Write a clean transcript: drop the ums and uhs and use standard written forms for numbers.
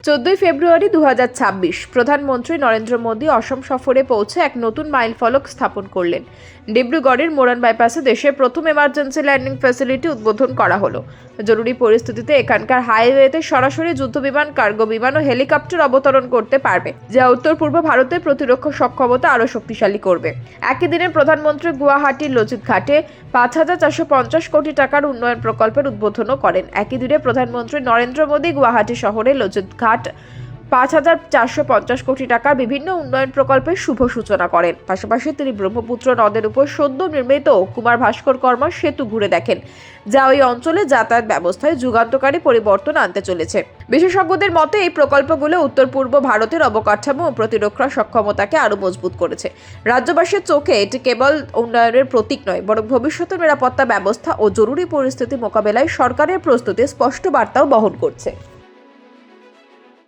14 ফেব্রুয়ারি 2026 প্রধানমন্ত্রী নরেন্দ্র মোদী অসম সফরে পৌঁছে এক নতুন মাইলফলক স্থাপন করলেন। ডিব্রুগড়ের মোরান বাইপাসে দেশের প্রথম এমার্জেন্সি ল্যান্ডিং ফ্যাসিলিটি উদ্বোধন করা হলো। জরুরি পরিস্থিতিতে এখানকার হাইওয়েতে সরাসরি যুদ্ধবিমান, কার্গো বিমান ও হেলিকপ্টার অবতরণ করতে পারবে, যা উত্তর পূর্ব ভারতের প্রতিরক্ষা সক্ষমতা আরও শক্তিশালী করবে। একই দিনে প্রধানমন্ত্রী গুয়াহাটির লচিত ঘাটে 5,450 কোটি টাকার উন্নয়ন প্রকল্পের উদ্বোধনও করেন। একই দিনে প্রধানমন্ত্রী নরেন্দ্র মোদী গুয়াহাটি শহরে লচিত ঘাট 5,450 কোটি টাকার বিভিন্ন উন্নয়ন প্রকল্পের শুভ সূচনা করেন। পাশাপাশি তিনি ব্রহ্মপুত্র নদের উপর সদ্য নির্মিত কুমার ভাস্কর কর্মা সেতু ঘুরে দেখেন, যা ওই অঞ্চলে যাতায়াত ব্যবস্থায় যুগান্তকারী পরিবর্তন আনতে চলেছে। বিশেষজ্ঞদের মতে এই প্রকল্পগুলো উত্তর পূর্ব ভারতের অবকাঠামো ও প্রতিরক্ষা সক্ষমতাকে আরও মজবুত করেছে। রাজ্যবাসীর চোখে এটি কেবল উন্নয়নের প্রতীক নয়, বরং ভবিষ্যতের নিরাপত্তা ব্যবস্থা ও জরুরি পরিস্থিতি মোকাবেলায় সরকারের প্রস্তুতির স্পষ্ট বার্তাও বহন করছে।